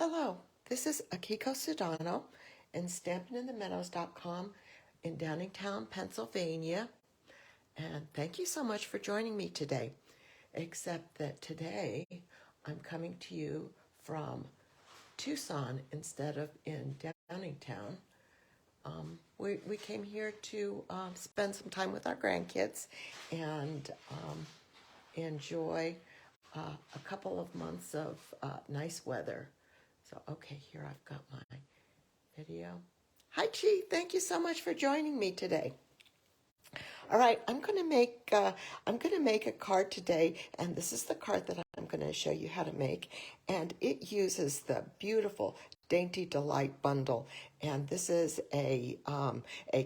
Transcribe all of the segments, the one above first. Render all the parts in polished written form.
Hello, this is Akiko Sudano in StampinInTheMeadows.com in Downingtown, Pennsylvania. And thank you so much for joining me today. Except that today I'm coming to you from Tucson instead of in Downingtown. We came here to spend some time with our grandkids and enjoy a couple of months of nice weather. So, okay, here I've got my video. Hi, Chi. Thank you so much for joining me today. All right, I'm going to make a card today, and this is the card that I'm going to show you how to make, and it uses the beautiful Dainty Deliight bundle, and this is a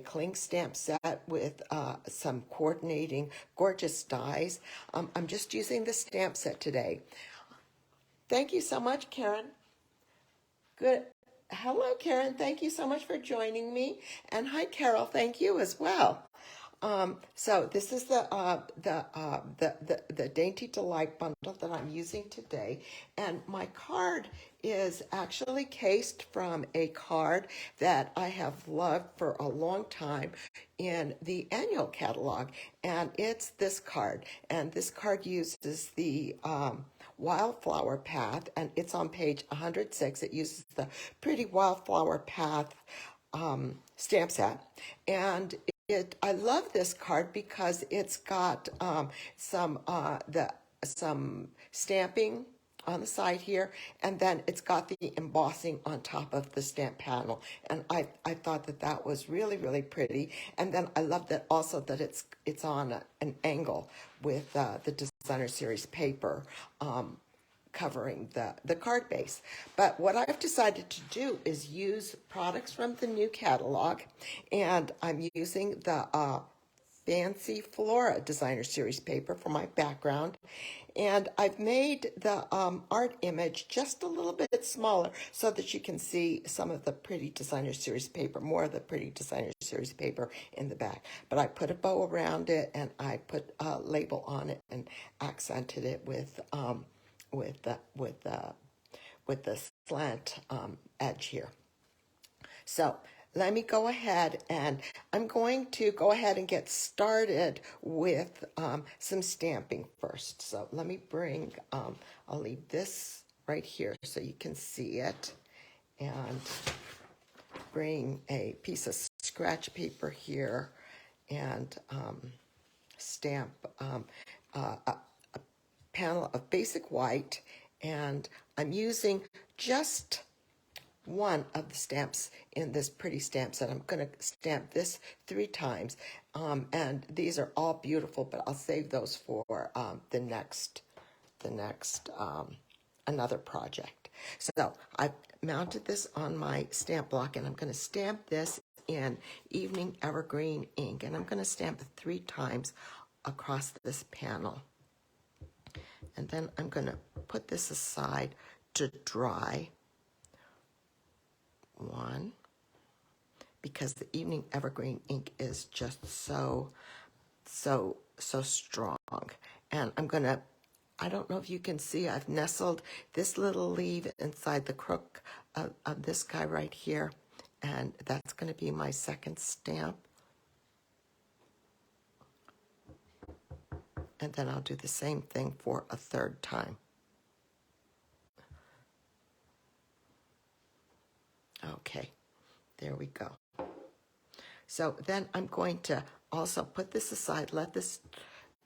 cling stamp set with some coordinating gorgeous dies. I'm just using the stamp set today. Thank you so much, Karen. Good. Hello, Karen. Thank you so much for joining me. And hi, Carol. Thank you as well. So this is the Dainty Delight bundle that I'm using today. And my card is actually cased from a card that I have loved for a long time in the annual catalog. And it's this card. And this card uses the wildflower path, and it's on page 106. It uses the pretty wildflower path stamp set, and I love this card because it's got some stamping on the side here, and then it's got the embossing on top of the stamp panel, and I thought that was really, really pretty. And then I love that also that it's on an angle with the designer series paper covering the card base. But what I've decided to do is use products from the new catalog, and I'm using the Fancy Flora designer series paper for my background. And I've made the art image just a little bit smaller so that you can see some of the pretty designer series paper, more of the pretty designer series paper in the back. But I put a bow around it, and I put a label on it and accented it with the slant edge here. So let me go ahead, and I'm going to go ahead and get started with some stamping first. So let me bring, I'll leave this right here so you can see it, and bring a piece of scratch paper here and stamp a panel of basic white, and I'm using just one of the stamps in this pretty stamp set. I'm going to stamp this 3 times, and these are all beautiful, but I'll save those for the next another project. So I've mounted this on my stamp block, and I'm going to stamp this in Evening Evergreen ink, and I'm going to stamp it 3 times across this panel. And then I'm going to put this aside to dry. 1, because the Evening Evergreen ink is just so strong. And I'm going to, I don't know if you can see, I've nestled this little leaf inside the crook of this guy right here. And that's going to be my second stamp. And then I'll do the same thing for a 3rd time. Okay, there we go. So then I'm going to also put this aside, let this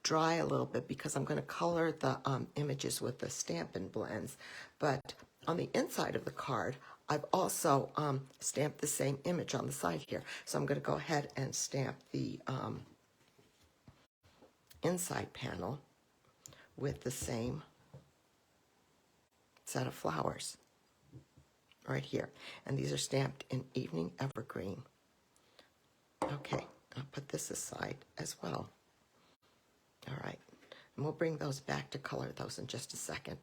dry a little bit, because I'm going to color the images with the Stampin blends. But on the inside of the card, I've also stamped the same image on the side here. So I'm going to go ahead and stamp the inside panel with the same set of flowers right here. And these are stamped in Evening Evergreen. Okay, I'll put this aside as well. All right, and we'll bring those back to color those in just a second.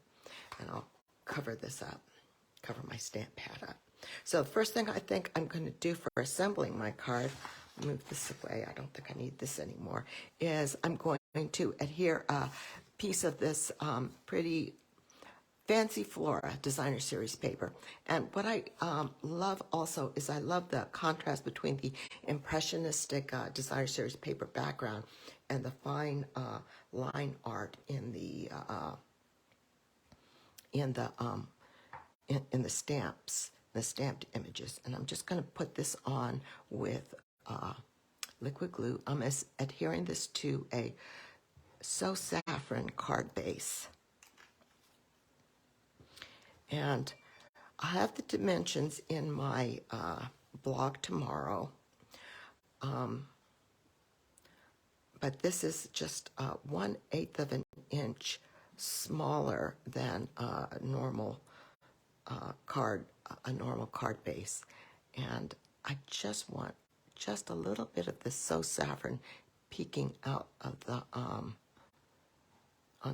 And I'll cover this up, cover my stamp pad up. So the first thing I think I'm going to do for assembling my card, move this away, I don't think I need this anymore, is I'm going to adhere a piece of this pretty Fancy Flora Designer Series paper. And what I love also is I love the contrast between the impressionistic Designer Series paper background and the fine line art in the in the stamps, the stamped images. And I'm just going to put this on with liquid glue. I'm adhering this to a Saffron card base. And I have the dimensions in my blog tomorrow. But this is just 1/8 of an inch smaller than a normal card base. And I just want just a little bit of this Saffron peeking out of the on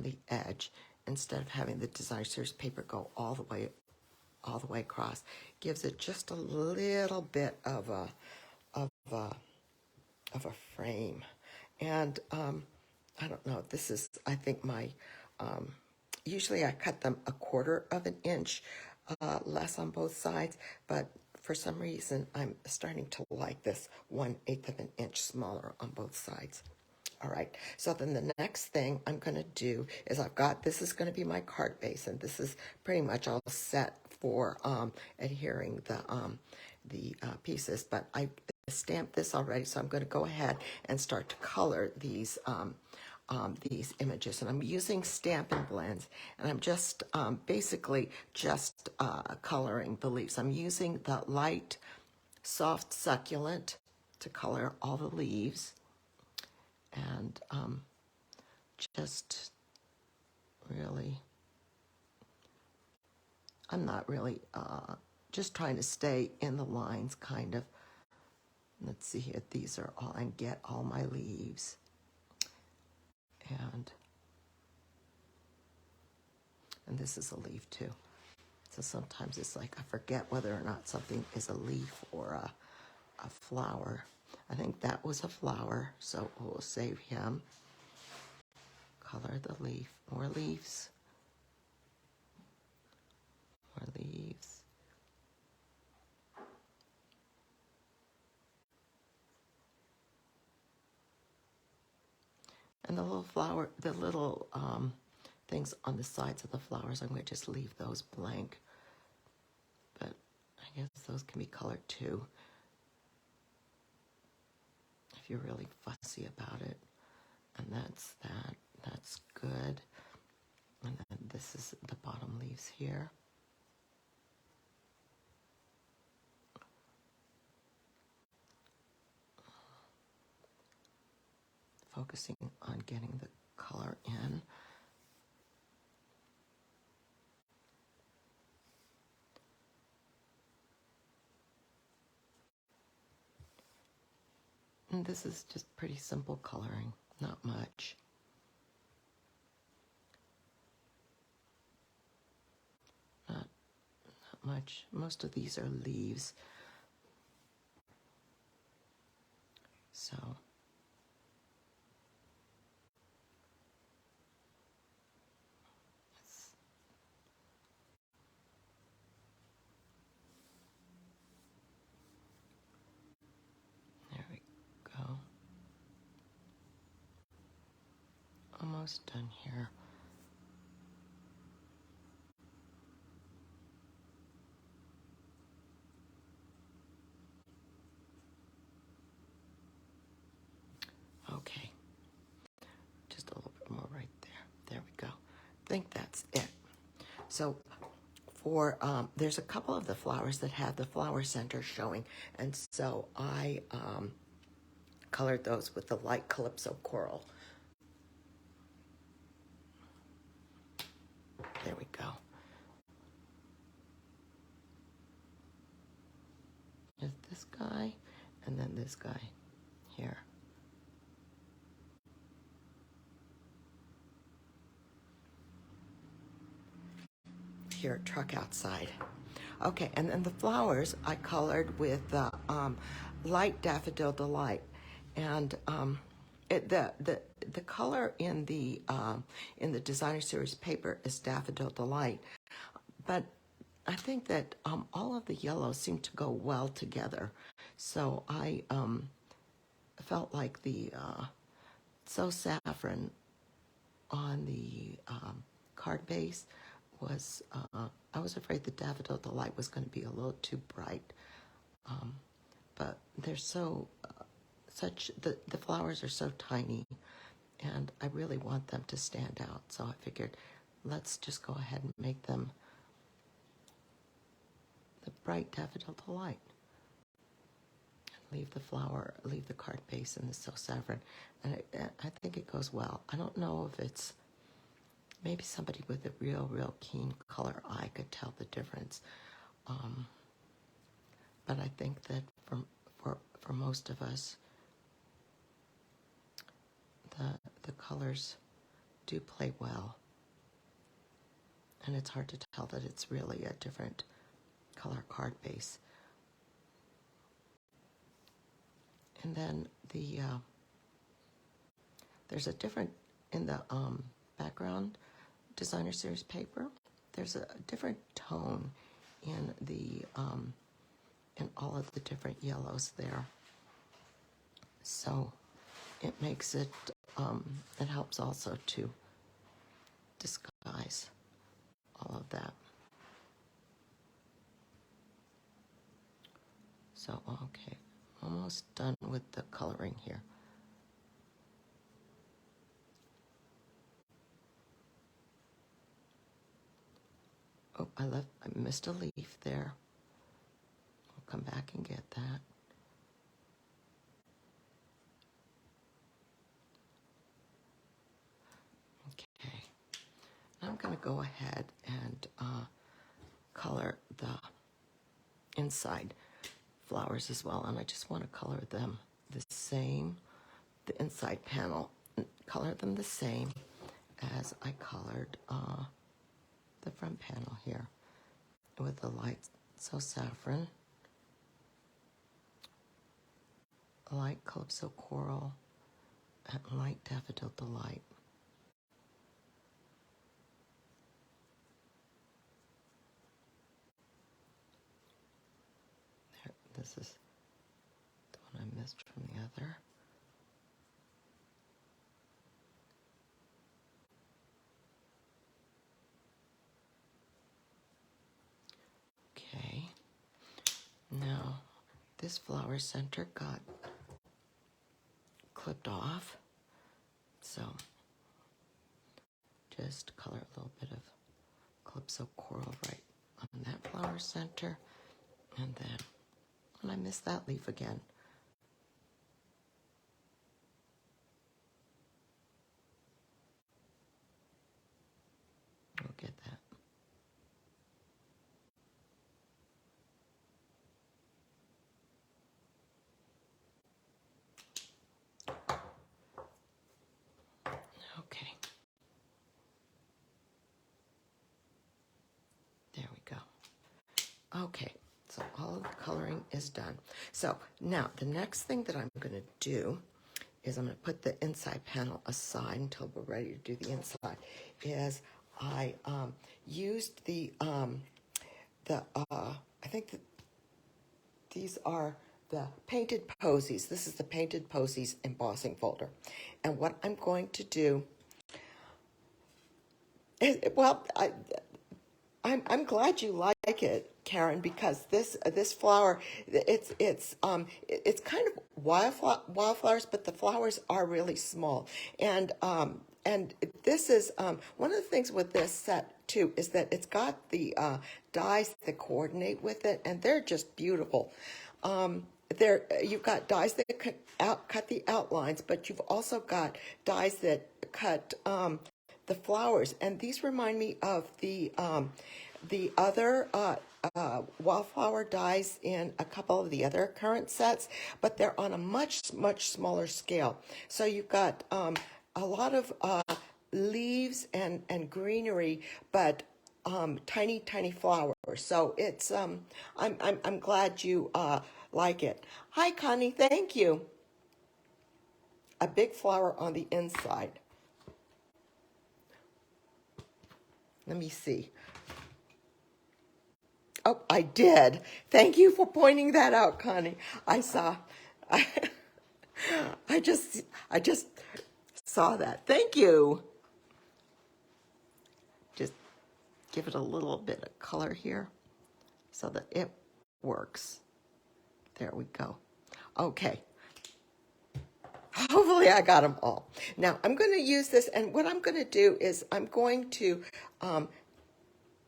the edge, instead of having the Designer Series paper go all the way across. Gives it just a little bit of a frame. And I don't know, this is, I think, my usually I cut them 1/4 of an inch less on both sides, but for some reason I'm starting to like this 1/8 of an inch smaller on both sides. All right, so then the next thing I'm going to do is this is going to be my card base, and this is pretty much all set for adhering the pieces, but I stamped this already, so I'm going to go ahead and start to color these images. And I'm using Stampin' blends, and I'm just basically just coloring the leaves. I'm using the light, soft succulent to color all the leaves. And just really, I'm not really, just trying to stay in the lines, kind of. Let's see here, these are all, and get all my leaves. And this is a leaf too. So sometimes it's like I forget whether or not something is a leaf or a flower. I think that was a flower, so we'll save him. Color the leaf, more leaves, more leaves. And the little flower, the little things on the sides of the flowers, I'm going to just leave those blank. But I guess those can be colored too, if you're really fussy about it. And that's that. That's good. And then this is the bottom leaves here. Focusing on getting the color in. And this is just pretty simple coloring, not much. Not much. Most of these are leaves. So there we go. Almost done here. Okay, just a little bit more right there. There we go. I think that's it. So for, there's a couple of the flowers that have the flower center showing, and so I colored those with the light Calypso Coral. There we go. There's this guy, and then this guy here. Here, truck outside. Okay, and then the flowers I colored with the light Daffodil Delight, and the color in the Designer Series paper is Daffodil Delight, but I think that all of the yellows seem to go well together. So I felt like the So Saffron on the card base was, I was afraid the Daffodil Delight was going to be a little too bright. But they're so, the flowers are so tiny, and I really want them to stand out. So I figured, let's just go ahead and make them the bright Daffodil Delight. Leave the card base in the So Saffron. And I think it goes well. I don't know if it's, maybe somebody with a real keen color eye could tell the difference. But I think that for most of us, the colors do play well. And it's hard to tell that it's really a different color card base. And then there's a different, in the background designer series paper, there's a different tone in in all of the different yellows there. So it makes it, it helps also to disguise all of that. So, okay, almost done with the coloring here. Oh, I missed a leaf there. I'll come back and get that. Okay, I'm going to go ahead and color the inside flowers as well, and I just want to color them the same, the inside panel, color them the same as I colored the front panel here with the light So Saffron, light Calypso Coral, and light Daffodil Delight. There, this is the one I missed from the other. Okay, now this flower center got clipped off, so just color a little bit of Calypso Coral right on that flower center, and then, and I missed that leaf again. We'll get that. Okay. There we go. Okay, so all of the coloring is done. So now the next thing that I'm going to do is I'm going to put the inside panel aside until we're ready to do the inside. Is I used I think that these are the Painted Posies. This is the Painted Posies embossing folder. And what I'm going to do is, well, I'm glad you like it, Karen, because this flower, it's kind of wildflowers, but the flowers are really small, and this is one of the things with this set too is that it's got the dies that coordinate with it, and they're just beautiful. There, you've got dies that cut the outlines, but you've also got dies that cut the flowers, and these remind me of the other wildflower dies in a couple of the other current sets, but they're on a much smaller scale. So you've got a lot of leaves and greenery, but tiny flowers. So it's I'm glad you like it. Hi, Connie. Thank you. A big flower on the inside. Let me see. Oh, I did. Thank you for pointing that out, Connie. I saw. I, I just saw that. Thank you. Just give it a little bit of color here so that it works. There we go. Okay. Hopefully I got them all. Now I'm going to use this, and what I'm going to do is I'm going to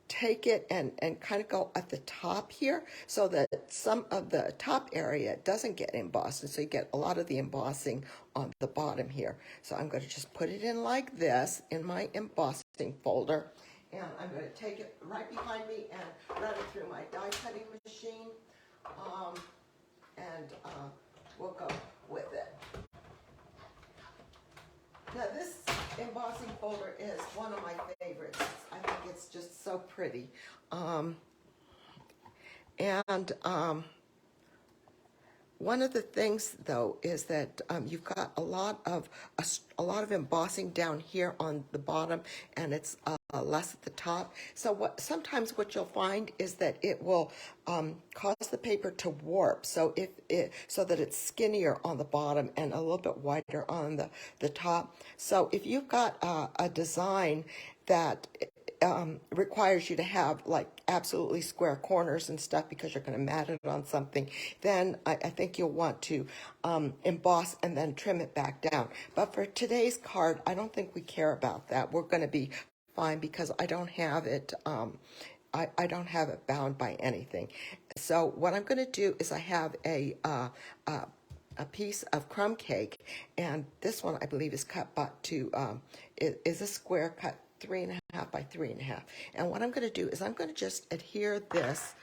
take it and kind of go at the top here so that some of the top area doesn't get embossed, and so you get a lot of the embossing on the bottom here. So I'm going to just put it in like this in my embossing folder, and I'm going to take it right behind me and run it through my die cutting machine, and we'll go with it. Now this embossing folder is one of my favorites. I think it's just so pretty. One of the things though is that you've got a lot of embossing down here on the bottom, and it's less at the top. So sometimes what you'll find is that it will cause the paper to warp. So so that it's skinnier on the bottom and a little bit wider on the top. So if you've got a design that requires you to have like absolutely square corners and stuff because you're going to mat it on something, then I think you'll want to emboss and then trim it back down. But for today's card, I don't think we care about that. We're going to be fine because I don't have it. I don't have it bound by anything. So what I'm going to do is I have a piece of crumb cake, and this one I believe is cut is a square cut 3.5 by 3.5. And what I'm going to do is I'm going to just adhere this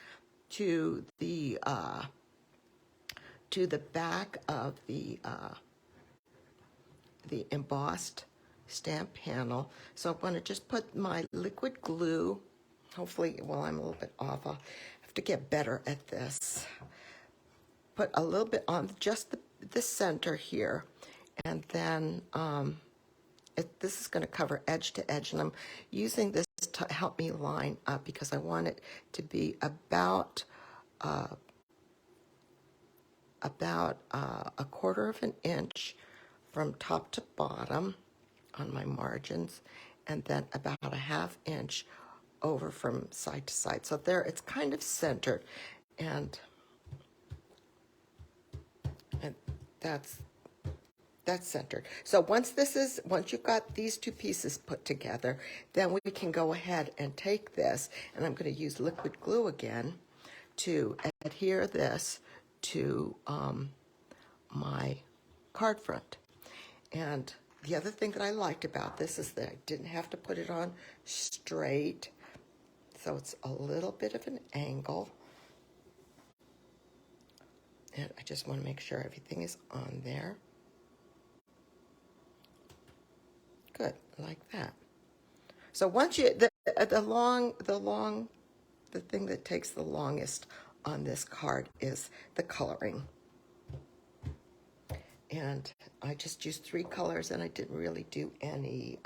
to the back of the embossed stamp panel. So I'm going to just put my liquid glue. Hopefully, well, I'm a little bit off. I'll have to get better at this. Put a little bit on just the center here, and then this is going to cover edge to edge, and I'm using this to help me line up because I want it to be about a 1/4 of an inch from top to bottom on my margins, and then about a 1/2 inch over from side to side. So there, it's kind of centered, and that's centered. So once you've got these two pieces put together, then we can go ahead and take this, and I'm going to use liquid glue again to adhere this to my card front. And the other thing that I liked about this is that I didn't have to put it on straight, so it's a little bit of an angle. And I just want to make sure everything is on there. Good, like that. So once you the thing that takes the longest on this card is the coloring. And I just used 3 colors, and I didn't really do any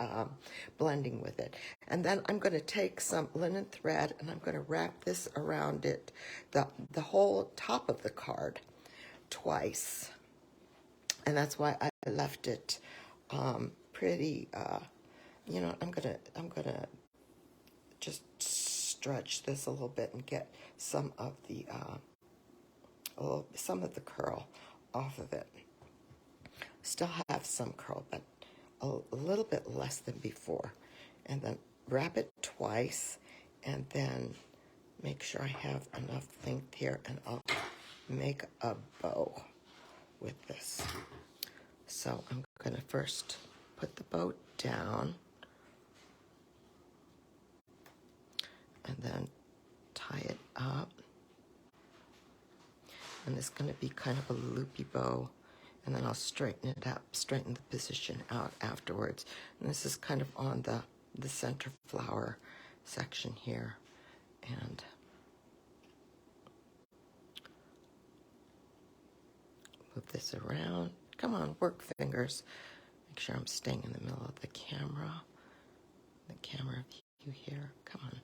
blending with it. And then I'm going to take some linen thread, and I'm going to wrap this around it, the whole top of the card, twice. And that's why I left it pretty. I'm gonna just stretch this a little bit and get some of the curl off of it. Still have some curl, but a little bit less than before. And then wrap it twice, and then make sure I have enough length here, and I'll make a bow with this. So I'm gonna first put the bow down, and then tie it up. And it's gonna be kind of a loopy bow. And then I'll straighten it up, straighten the position out afterwards. And this is kind of on the center flower section here. And move this around. Come on, work fingers. Make sure I'm staying in the middle of the camera. The camera view here, come on.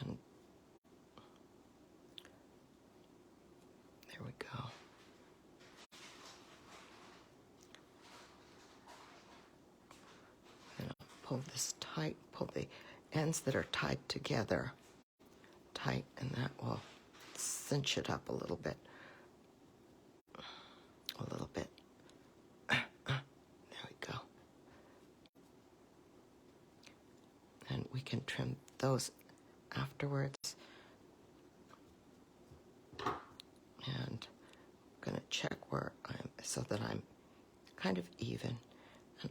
And there we go. And I'll pull this tight, pull the ends that are tied together tight, and that will cinch it up a little bit. A little bit. There we go. And we can trim those afterwards. And I'm going to check where I'm, so that I'm kind of even.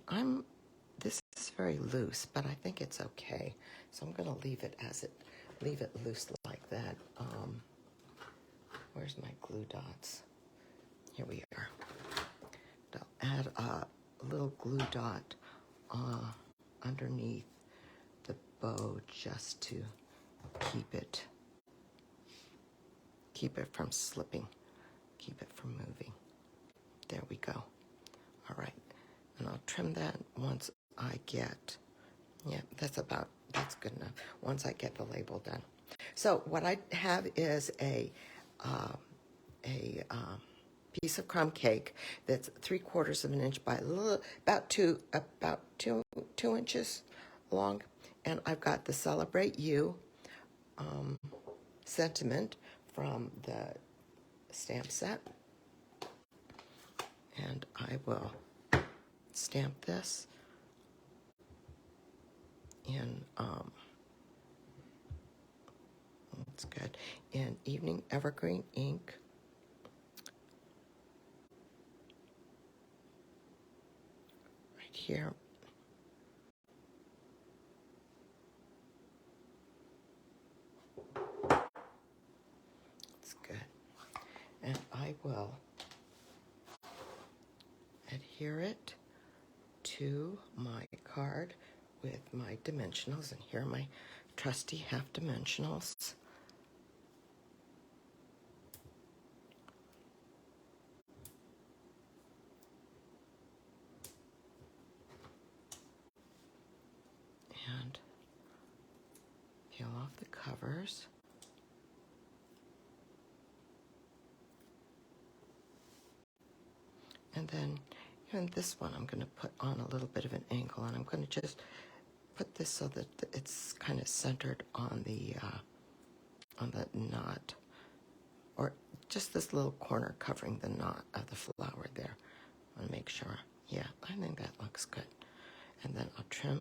And this is very loose, but I think it's okay. So I'm going to leave it loose like that. Where's my glue dots? Here we are. I'll add a little glue dot underneath the bow just to keep it from slipping, keep it from moving. There we go. All right, and I'll trim that once I get, that's good enough. Once I get the label done. So what I have is a piece of crumb cake that's 3/4 of an inch by about two inches long, and I've got the Celebrate You sentiment from the stamp set, and I will stamp this in that's good, in Evening Evergreen ink. Right here. That's good. And I will adhere it to my card with my dimensionals, and here are my trusty half dimensionals. And peel off the covers. And then in this one, I'm going to put on a little bit of an angle, and I'm going to just put this so that it's kind of centered on the knot, or just this little corner covering the knot of the flower there. I want to make sure. Yeah, I think that looks good. And then I'll trim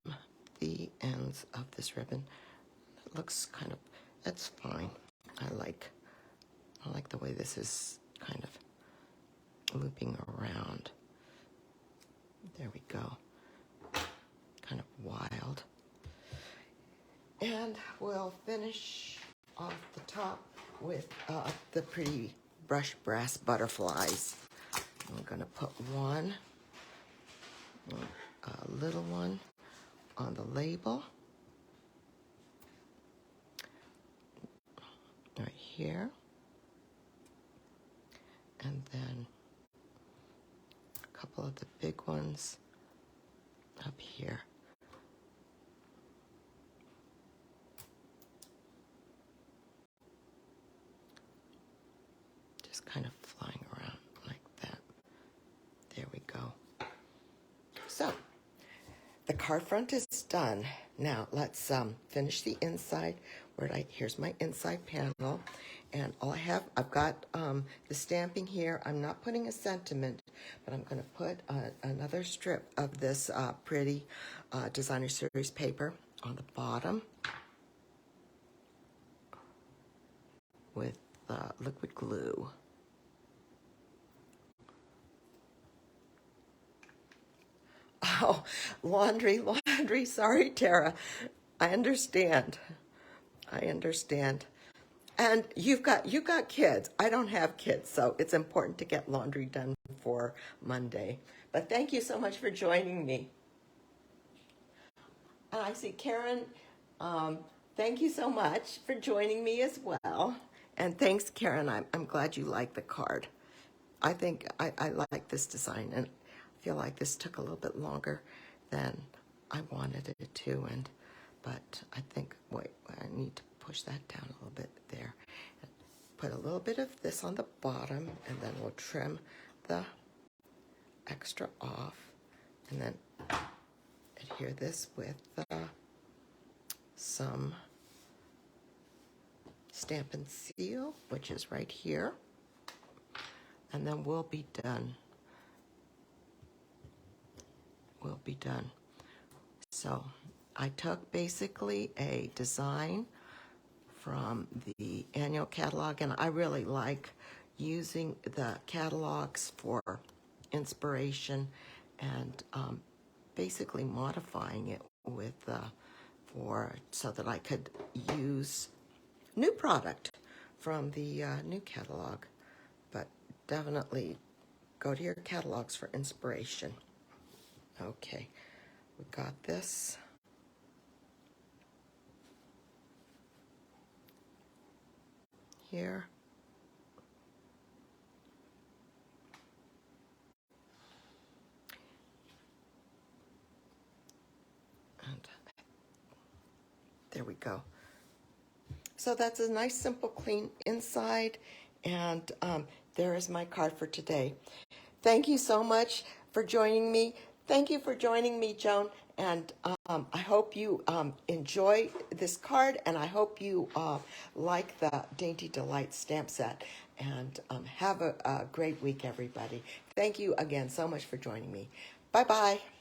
the ends of this ribbon. It looks kind of, that's fine. I like the way this is kind of looping around. There we go. Kind of wild. And we'll finish off the top with the pretty brush brass butterflies. I'm going to put one, a little one, on the label. Right here. And then a couple of the big ones up here. Just kind of flying around like that. There we go. So, the card front is done. Now, let's finish the inside. Here's my inside panel. And all I've got the stamping here. I'm not putting a sentiment, but I'm going to put another strip of this pretty designer series paper on the bottom with liquid glue. Oh, laundry. Sorry, Tara. I understand. And you've got kids. I don't have kids, so it's important to get laundry done for Monday. But thank you so much for joining me. And I see Karen. Thank you so much for joining me as well. And thanks, Karen. I'm glad you like the card. I think I like this design, and I feel like this took a little bit longer than I wanted it to. But I think I need to put push that down a little bit there. Put a little bit of this on the bottom, and then we'll trim the extra off, and then adhere this with some Stampin' Seal, which is right here, and then we'll be done. We'll be done. So I took basically a design from the annual catalog, and I really like using the catalogs for inspiration and basically modifying it with so that I could use new product from the new catalog. But definitely go to your catalogs for inspiration. Okay, we got this. Here. And there we go. So that's a nice, simple, clean inside. And there is my card for today. Thank you so much for joining me. Thank you for joining me, Joan. And I hope you enjoy this card, and I hope you like the Dainty Delight stamp set. And have a great week, everybody. Thank you again so much for joining me. Bye-bye.